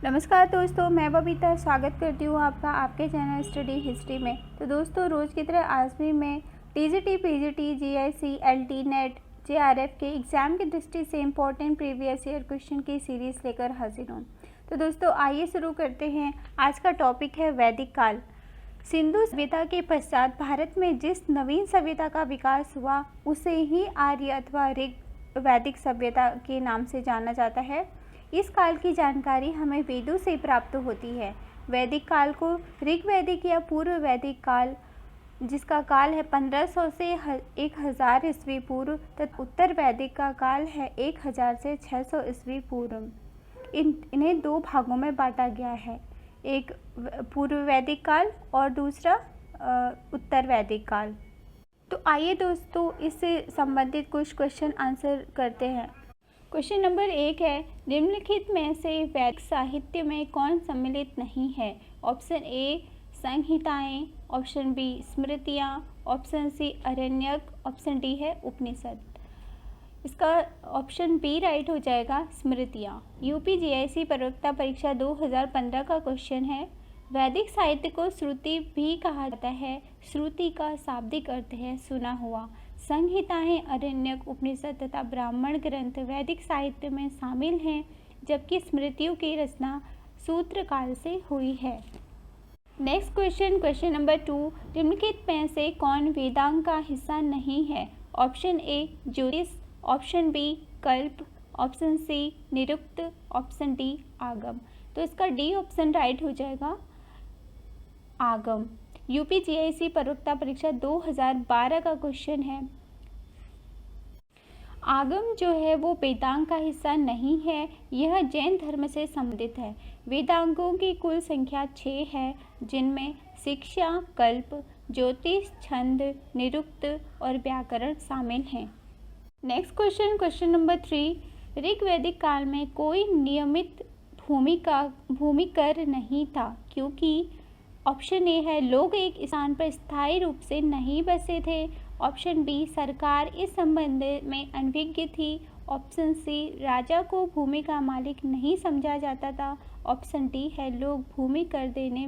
नमस्कार दोस्तों, मैं बबीता स्वागत करती हूँ आपका आपके चैनल स्टडी हिस्ट्री में। तो दोस्तों, रोज़ की तरह आज भी मैं TGT, PGT, GIC, LT, net, JRF के एग्ज़ाम की दृष्टि से इम्पोर्टेंट प्रीवियस ईयर क्वेश्चन की सीरीज़ लेकर हाजिर हूँ। तो दोस्तों, आइए शुरू करते हैं। आज का टॉपिक है वैदिक काल। सिंधु सभ्यता के पश्चात भारत में जिस नवीन सभ्यता का विकास हुआ उसे ही आर्य अथवा ऋग वैदिक सभ्यता के नाम से जाना जाता है। इस काल की जानकारी हमें वेदों से प्राप्त होती है। वैदिक काल को ऋग्वैदिक या पूर्व वैदिक काल, जिसका काल है 1500 से 1000 ईस्वी पूर्व, तथा उत्तर वैदिक का काल है 1000 से 600 ईस्वी पूर्व। इन्हें दो भागों में बांटा गया है, एक पूर्व वैदिक काल और दूसरा उत्तर वैदिक काल। तो आइए दोस्तों, इससे संबंधित कुछ क्वेश्चन आंसर करते हैं। क्वेश्चन नंबर 1 है, निम्नलिखित में से वैदिक साहित्य में कौन सम्मिलित नहीं है? ऑप्शन ए संहिताएं, ऑप्शन बी स्मृतियाँ, option C Aranyaka, option D है उपनिषद। इसका ऑप्शन बी राइट हो जाएगा, स्मृतियाँ। यूपी जीआईसी प्रवक्ता परीक्षा 2015 का क्वेश्चन है। वैदिक साहित्य को श्रुति भी कहा जाता है। श्रुति का शाब्दिक अर्थ है सुना हुआ। संहिताएं, अरण्यक, उपनिषद तथा ब्राह्मण ग्रंथ वैदिक साहित्य में शामिल हैं, जबकि स्मृतियों की रचना सूत्र काल से हुई है। नेक्स्ट क्वेश्चन, क्वेश्चन नंबर 2, निम्नलिखित में से कौन वेदांग का हिस्सा नहीं है? ऑप्शन ए ज्योतिष, ऑप्शन बी कल्प, option C Nirukta, option D आगम। तो इसका डी ऑप्शन राइट हो जाएगा, आगम। यूपी जीआईसी प्रवक्ता परीक्षा 2012 का क्वेश्चन है। आगम जो है वो वेदांग का हिस्सा नहीं है, यह जैन धर्म से संबंधित है। वेदांगों की कुल संख्या 6 है, जिनमें शिक्षा, कल्प, ज्योतिष, छंद, निरुक्त और व्याकरण शामिल हैं। नेक्स्ट क्वेश्चन, क्वेश्चन नंबर 3, ऋग्वैदिक काल में कोई नियमित भूमिकर नहीं था, क्योंकि ऑप्शन ए है लोग एक स्थान पर स्थायी रूप से नहीं बसे थे, ऑप्शन बी सरकार इस संबंध में अनभिज्ञ थी, ऑप्शन सी राजा को भूमि का मालिक नहीं समझा जाता था, ऑप्शन डी है लोग भूमि कर देने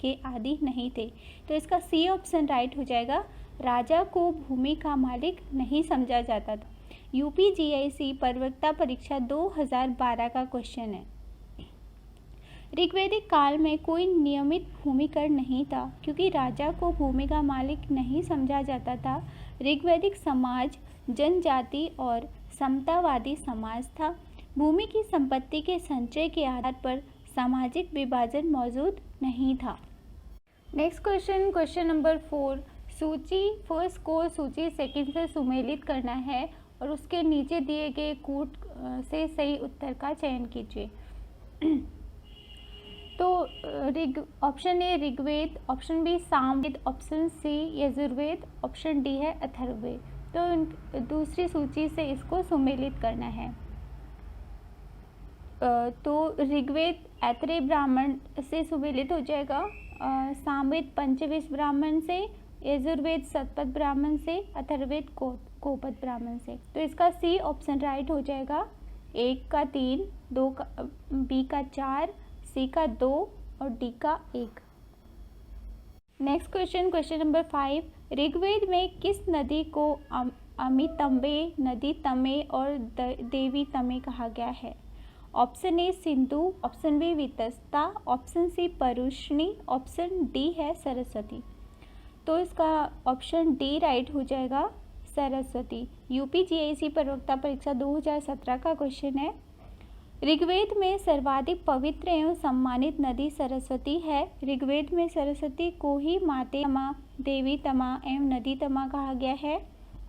के आदी नहीं थे। तो इसका सी ऑप्शन राइट हो जाएगा, राजा को भूमि का मालिक नहीं समझा जाता था। यूपी जीआईसी प्रवक्ता परीक्षा 2012 का क्वेश्चन है। ऋग्वैदिक काल में कोई नियमित भूमिकर नहीं था, क्योंकि राजा को भूमि का मालिक नहीं समझा जाता था। ऋग्वैदिक समाज जनजाति और समतावादी समाज था। भूमि की संपत्ति के संचय के आधार पर सामाजिक विभाजन मौजूद नहीं था। नेक्स्ट क्वेश्चन, क्वेश्चन नंबर 4, सूची फर्स्ट को सूची सेकंड से सुमेलित करना है और उसके नीचे दिए गए कूट से सही उत्तर का चयन कीजिए। तो option A Rigveda, option B Samaveda, option C Yajurveda, option D है अथर्ववेद। तो दूसरी सूची से इसको सुमेलित करना है। तो ऋग्वेद ऐतरेय ब्राह्मण से सुमेलित हो जाएगा, सामवेद पंचविंश ब्राह्मण से, यजुर्वेद शतपथ ब्राह्मण से, अथर्ववेद गोपद ब्राह्मण से। तो इसका सी ऑप्शन राइट हो जाएगा, 1 का 3, 2 का, बी का 4, सी का 2 और डी का 1। Next question, question number 5, Rigveda में किस नदी को अमितंबे, नदी तमे और देवी तमे कहा गया है? Option A Sindhu, option B Vitasta, option C Parushni, option D है सरस्वती। तो इसका ऑप्शन डी राइट हो जाएगा, सरस्वती। यूपी जीआईसी प्रवक्ता परीक्षा 2017 का क्वेश्चन है। ऋग्वेद में सर्वाधिक पवित्र एवं सम्मानित नदी सरस्वती है। ऋग्वेद में सरस्वती को ही माते तमा, देवी तमा एवं नदी तमा कहा गया है,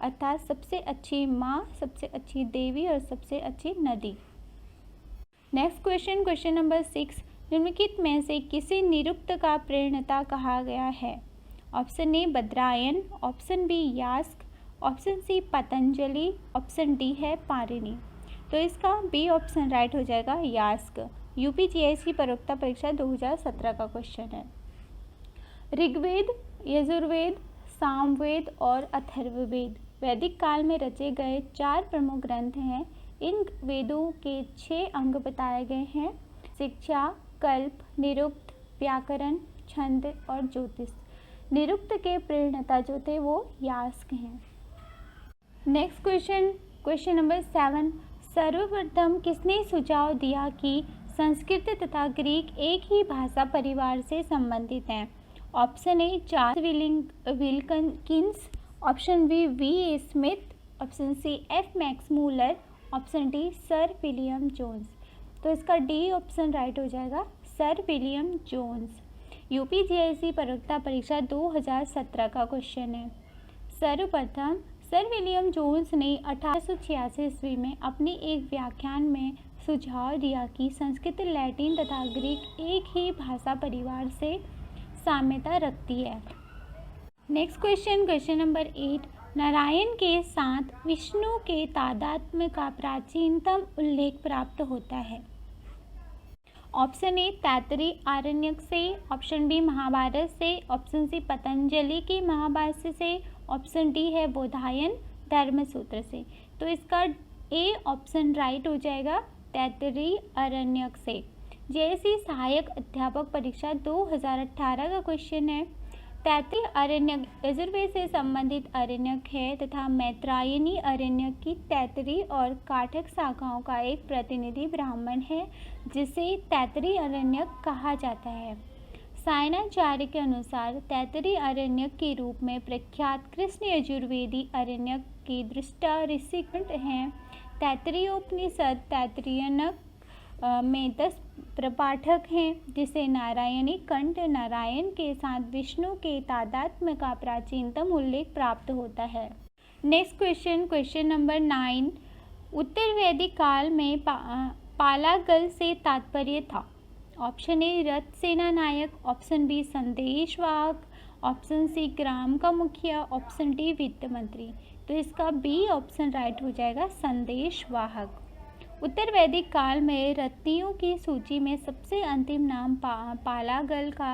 अर्थात सबसे अच्छी माँ, सबसे अच्छी देवी और सबसे अच्छी नदी। नेक्स्ट क्वेश्चन, क्वेश्चन नंबर 6, निम्नलिखित में से किसी निरुक्त का प्रेरणता कहा गया है? Option A Badrayan, option B Yaska, option C Patanjali, option D है पाणिनि। तो इसका बी ऑप्शन राइट हो जाएगा, यास्क। यूपी जीआईसी प्रवक्ता परीक्षा 2017 का क्वेश्चन है। ऋग्वेद, यजुर्वेद, सामवेद और अथर्ववेद वैदिक काल में रचे गए 4 प्रमुख ग्रंथ हैं। इन वेदों के 6 अंग बताए गए हैं। शिक्षा, कल्प, निरुक्त, व्याकरण, छंद और ज्योतिष। निरुक्त के प्रणेता जो थे वो यास्क हैं। नेक्स्ट क्वेश्चन नंबर 7, सर्वप्रथम किसने सुझाव दिया कि संस्कृत तथा ग्रीक एक ही भाषा परिवार से संबंधित हैं? Option A Charles Wilkins, option B V Smith, option C F Max Muller, option D sir William Jones. तो इसका डी ऑप्शन राइट हो जाएगा, सर विलियम जोन्स। यूपीजीआईसी प्रवक्ता परीक्षा 2017 का क्वेश्चन है। सर्वप्रथम सर विलियम जोन्स ने 1886 ईस्वी में अपनी एक व्याख्यान में सुझाव दिया कि संस्कृत, लैटिन तथा ग्रीक एक ही भाषा परिवार से साम्यता रखती है। नेक्स्ट क्वेश्चन नंबर 8, नारायण के साथ विष्णु के तादात्म्य का प्राचीनतम उल्लेख प्राप्त होता है। ऑप्शन ए तैत्तिरीय आरण्यक से, ऑप्शन बी महाभारत से, ऑप्शन सी पतंजलि की महाभाष्य से, ऑप्शन डी है बोधायन धर्मसूत्र से। तो इसका ए ऑप्शन राइट हो जाएगा, तैत्तिरीय आरण्यक से। जेएससी सहायक अध्यापक परीक्षा 2018 का क्वेश्चन है। तैत्तिरीय आरण्यक यजुर्वेद से संबंधित आरण्यक है तथा मैत्रायणी आरण्यक की तैत्तिरीय और काठक शाखाओं का एक प्रतिनिधि ब्राह्मण है, जिसे तैत्तिरीय आरण्यक कहा जाता है। सायणाचार्य के अनुसार तैत्तिरीय आरण्यक के रूप में प्रख्यात कृष्ण यजुर्वेदी आरण्यक की दृष्टा ऋषिकंठ हैं। तैत्तिरीयोपनिषद तैत्तिरीयनक में 10 प्रपाठक हैं, जिसे नारायणी कंठ नारायण के साथ विष्णु के तादात्म्य का प्राचीनतम उल्लेख प्राप्त होता है। नेक्स्ट क्वेश्चन नंबर 9, उत्तर वैदिक काल में पालागल से तात्पर्य था। ऑप्शन ए रथ सेना नायक, ऑप्शन बी संदेशवाहक, ऑप्शन सी ग्राम का मुखिया, ऑप्शन डी वित्त मंत्री। तो इसका बी ऑप्शन राइट हो जाएगा, संदेशवाहक। उत्तर वैदिक काल में रत्नियों की सूची में सबसे अंतिम नाम पालागल का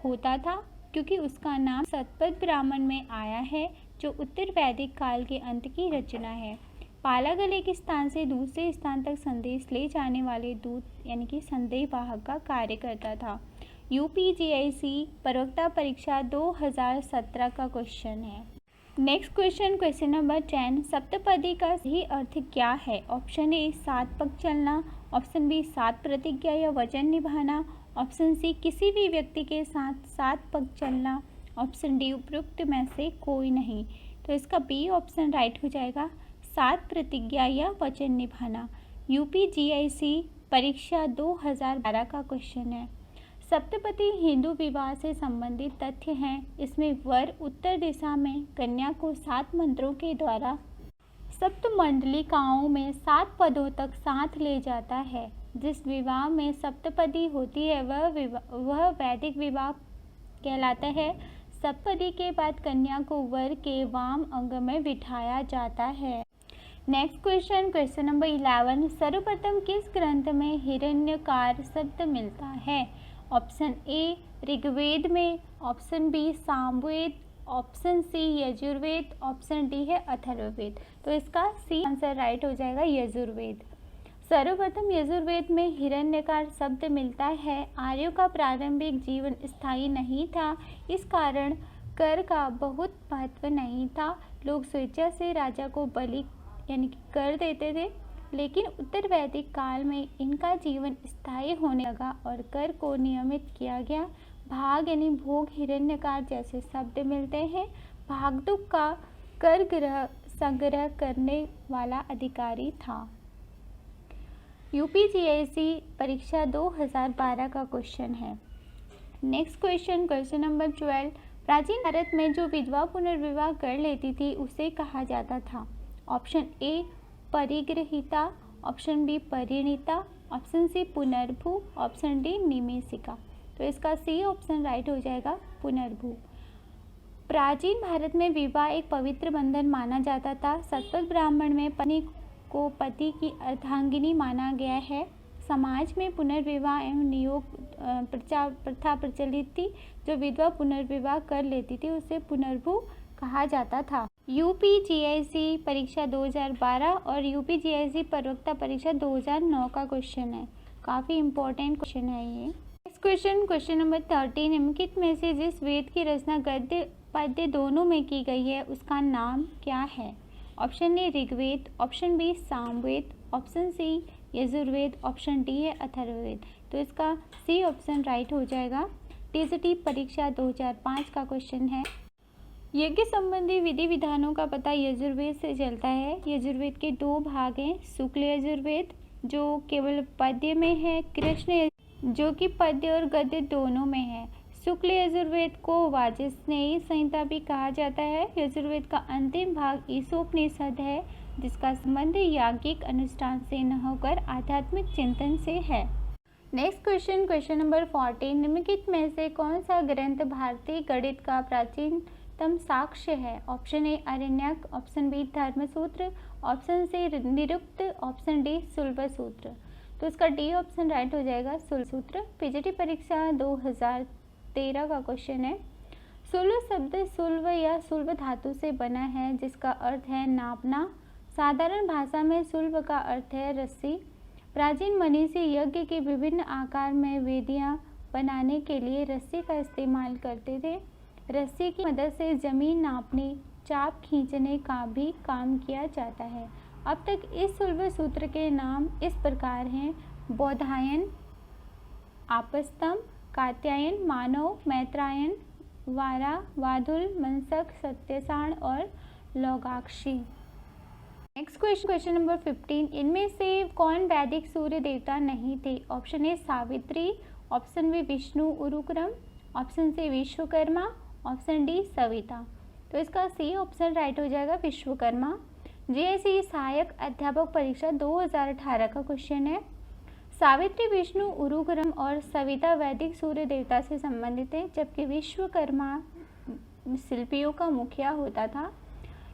होता था, क्योंकि उसका नाम सतपथ ब्राह्मण में आया है, जो उत्तर वैदिक काल के अंत की रचना है। पालागल एक स्थान से दूसरे स्थान तक संदेश ले जाने वाले दूत यानी कि संदेशवाहक का कार्य करता था। यूपीजीआईसी प्रवक्ता परीक्षा 2017 का क्वेश्चन है। नेक्स्ट क्वेश्चन नंबर 10, सप्तपदी का सही अर्थ क्या है? ऑप्शन ए 7 पग चलना, ऑप्शन बी 7 प्रतिज्ञा या वचन निभाना, ऑप्शन सी किसी भी व्यक्ति के साथ 7 पग चलना, ऑप्शन डी उपरोक्त में से कोई नहीं। तो इसका बी ऑप्शन राइट हो जाएगा, 7 प्रतिज्ञा या वचन निभाना। यूपीजीआईसी परीक्षा 2012 का क्वेश्चन है। सप्तपदी हिंदू विवाह से संबंधित तथ्य हैं। इसमें वर उत्तर दिशा में कन्या को 7 मंत्रों के द्वारा सप्तमंडलिकाओं में 7 पदों तक साथ ले जाता है। जिस विवाह में सप्तपदी होती है वह वैदिक विवाह कहलाता है। सप्तपदी के बाद कन्या को वर के वाम अंग में बिठाया जाता है। नेक्स्ट क्वेश्चन नंबर 11, सर्वप्रथम किस ग्रंथ में हिरण्यकार शब्द मिलता है? ऑप्शन ए ऋग्वेद में, option B Samaveda, option C Yajurveda, option D है अथर्ववेद। तो इसका सी आंसर राइट हो जाएगा, यजुर्वेद। सर्वप्रथम यजुर्वेद में हिरण्यकार शब्द मिलता है। आर्यों का प्रारंभिक जीवन स्थायी नहीं था, इस कारण कर का बहुत महत्व नहीं था। लोग स्वेच्छा से राजा को बलि यानी कि कर देते थे, लेकिन उत्तर वैदिक काल में इनका जीवन स्थायी होने लगा और कर को नियमित किया गया। भाग यानी भोग हिरण्यकार जैसे शब्द मिलते हैं। भागदुक का कर संग्रह करने वाला अधिकारी था। यूपीजीआईसी परीक्षा 2012 का क्वेश्चन है। नेक्स्ट क्वेश्चन नंबर 12, प्राचीन भारत में जो विधवा पुनर्विवाह कर लेती थी उसे कहा जाता था। ऑप्शन ए परिगृहिता, ऑप्शन बी परिणीता, ऑप्शन सी पुनर्भू, ऑप्शन डी निमेशिका। तो इसका सी ऑप्शन राइट हो जाएगा, पुनर्भू। प्राचीन भारत में विवाह एक पवित्र बंधन माना जाता था। सतपथ ब्राह्मण में पत्नी को पति की अर्धांगिनी माना गया है। समाज में पुनर्विवाह एवं नियोग प्रथा प्रचलित थी। जो विधवा पुनर्विवाह कर लेती थी उसे पुनर्भू कहा जाता था। यूपीजीआईसी परीक्षा 2012 और यूपीजीआईसी प्रवक्ता परीक्षा 2009 का क्वेश्चन है। काफ़ी इम्पोर्टेंट क्वेश्चन है ये। नेक्स्ट क्वेश्चन नंबर 13, निम्नलिखित में से जिस वेद की रचना गद्य पद्य दोनों में की गई है उसका नाम क्या है? Option A Rigveda, option B Samaveda, option C Yajurveda, option D है अथर्ववेद। तो इसका सी ऑप्शन राइट हो जाएगा। टीजीटी परीक्षा 2005 का क्वेश्चन है। यज्ञ संबंधी विधि विधानों का पता यजुर्वेद से चलता है। यजुर्वेद के 2 भाग हैं, शुक्ल यजुर्वेद जो केवल पद्य में है, कृष्ण जो कि पद्य और गद्य दोनों में है। शुक्ल यजुर्वेद को वाजस्नेयी संहिता भी कहा जाता है। यजुर्वेद का अंतिम भाग ईशोपनिषद है जिसका संबंध याज्ञिक अनुष्ठान से न होकर आध्यात्मिक चिंतन से है। नेक्स्ट क्वेश्चन नंबर 14, निम्नलिखित में से कौन सा ग्रंथ भारतीय गणित का प्राचीनतम साक्ष्य है? Option A Aranyaka, option B Dharmasutra, option C Nirukta, option D Sulbasutra. तो इसका डी ऑप्शन राइट हो जाएगा, सुलभ-सूत्र। पीजीटी परीक्षा 2013 का क्वेश्चन है। सुलभ शब्द सुलभ या सुलभ धातु से बना है जिसका अर्थ है नापना। साधारण भाषा में सुलभ का अर्थ है रस्सी। प्राचीन मनीषी यज्ञ के विभिन्न आकार में वेदियां बनाने के लिए रस्सी का इस्तेमाल करते थे। रस्सी की मदद से जमीन नापने, चाप खींचने का भी काम किया जाता है। अब तक इस सुलभ सूत्र के नाम इस प्रकार हैं: बौधायन, आपस्तंभ, कात्यायन, मानव, मैत्रायन, वारा, वादुल, मंसक, सत्यसाण और लौगाक्षी। नेक्स्ट क्वेश्चन नंबर 15, इनमें से कौन वैदिक सूर्य देवता नहीं थे? Option A Savitri, option B Vishnu Urukrama, option C Vishwakarma, option D Savita. तो इसका सी ऑप्शन राइट हो जाएगा, विश्वकर्मा। जीआईसी सहायक अध्यापक परीक्षा 2018 का क्वेश्चन है। सावित्री, विष्णु उरुक्रम और सविता वैदिक सूर्य देवता से संबंधित है जबकि विश्वकर्मा शिल्पियों का मुखिया होता था।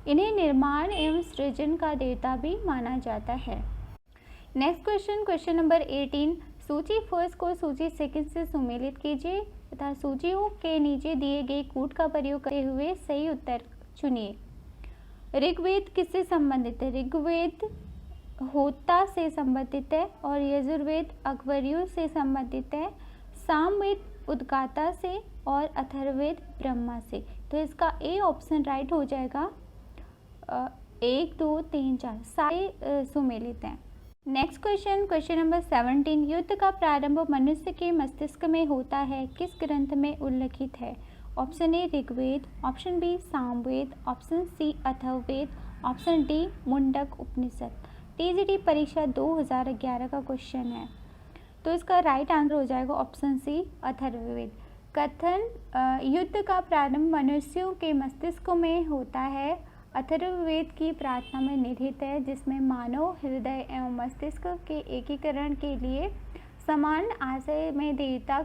इन्हें निर्माण एवं सृजन का देवता भी माना जाता है। नेक्स्ट क्वेश्चन नंबर 18, सूची फर्स्ट को सूची सेकंड से सुमेलित कीजिए तथा सूचियों के नीचे दिए गए कूट का प्रयोग करते हुए सही उत्तर चुनिए। ऋग्वेद किससे संबंधित है? ऋग्वेद होता से संबंधित है और यजुर्वेद अकबरियों से संबंधित है। सामवेद उद्गाता से और अथर्ववेद ब्रह्मा से। तो इसका ए ऑप्शन राइट हो जाएगा। 1 2 3 4 सारे सुमेलित हैं। नेक्स्ट क्वेश्चन नंबर 17, युद्ध का प्रारंभ मनुष्य के मस्तिष्क में होता है किस ग्रंथ में उल्लिखित है? Option A Rigveda, option B Samaveda, option C Atharvaveda, option D Mundaka Upanishad. TGT परीक्षा 2011 का क्वेश्चन है। तो इसका राइट आंसर हो जाएगा ऑप्शन सी अथर्ववेद। कथन युद्ध का प्रारंभ मनुष्यों के मस्तिष्क में होता है अथर्ववेद की प्रार्थना में निहित है जिसमें मानव हृदय एवं मस्तिष्क के एकीकरण के लिए समान आशय में देवता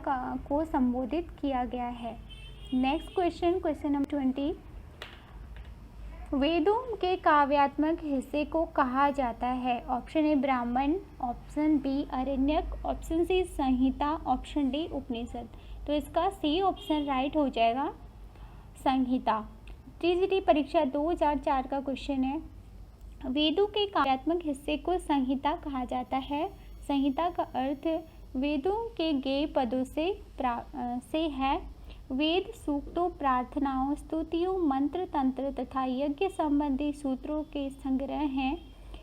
को संबोधित किया गया है। नेक्स्ट क्वेश्चन नंबर 20, वेदों के काव्यात्मक हिस्से को कहा जाता है? ऑप्शन ए ब्राह्मण, ऑप्शन बी आरण्यक, ऑप्शन सी संहिता, ऑप्शन डी उपनिषद। तो इसका सी ऑप्शन राइट हो जाएगा, संहिता। टीजीटी परीक्षा 2004 का क्वेश्चन है। वेदों के काव्यात्मक हिस्से को संहिता कहा जाता है। संहिता का अर्थ वेदों के गेय पदों से है। वेद सूक्तों, प्रार्थनाओं, स्तुतियों, मंत्र तंत्र तथा यज्ञ संबंधी सूत्रों के संग्रह हैं।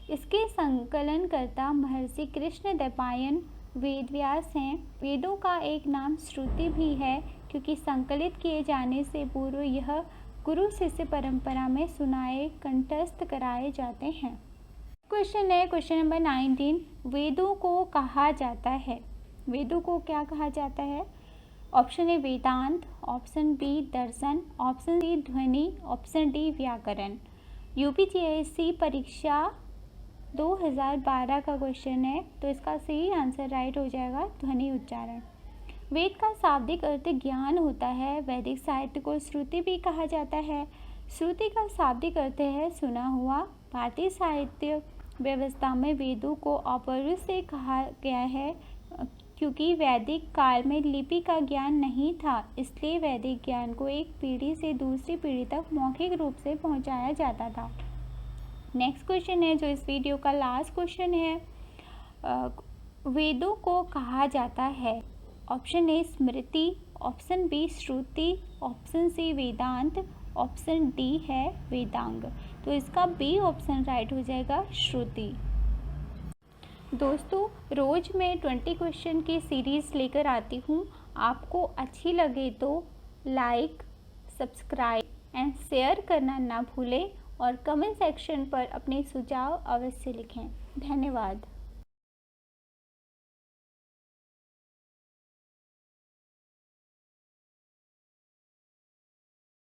इसके संकलनकर्ता महर्षि कृष्णद्वैपायन वेदव्यास हैं। वेदों का एक नाम श्रुति भी है क्योंकि संकलित किए जाने से पूर्व यह गुरु शिष्य परंपरा में सुनाए कंठस्थ कराए जाते हैं। क्वेश्चन है क्वेश्चन नंबर 19, वेदों को कहा जाता है? वेदों को क्या कहा जाता है? Option A Vedanta, option B दर्शन, ऑप्शन सी ध्वनि, ऑप्शन डी व्याकरण। यूपीजीएससी परीक्षा 2012 का क्वेश्चन है। तो इसका सही आंसर राइट हो जाएगा, ध्वनि उच्चारण। वेद का शाब्दिक अर्थ ज्ञान होता है। वैदिक साहित्य को श्रुति भी कहा जाता है। श्रुति का शाब्दिक अर्थ है सुना हुआ। भारतीय साहित्य व्यवस्था में वेदों को अपौरुष से कहा गया है क्योंकि वैदिक काल में लिपि का ज्ञान नहीं था, इसलिए वैदिक ज्ञान को एक पीढ़ी से दूसरी पीढ़ी तक मौखिक रूप से पहुंचाया जाता था। नेक्स्ट क्वेश्चन है जो इस वीडियो का लास्ट क्वेश्चन है। वेदों को कहा जाता है? Option A Smriti, option B Shruti, option C Vedanta, option D है वेदांग। तो इसका बी ऑप्शन राइट हो जाएगा, श्रुति। दोस्तों, रोज़ मैं 20 क्वेश्चन की सीरीज़ लेकर आती हूँ। आपको अच्छी लगे तो लाइक, सब्सक्राइब एंड शेयर करना ना भूलें और कमेंट सेक्शन पर अपने सुझाव अवश्य लिखें। धन्यवाद।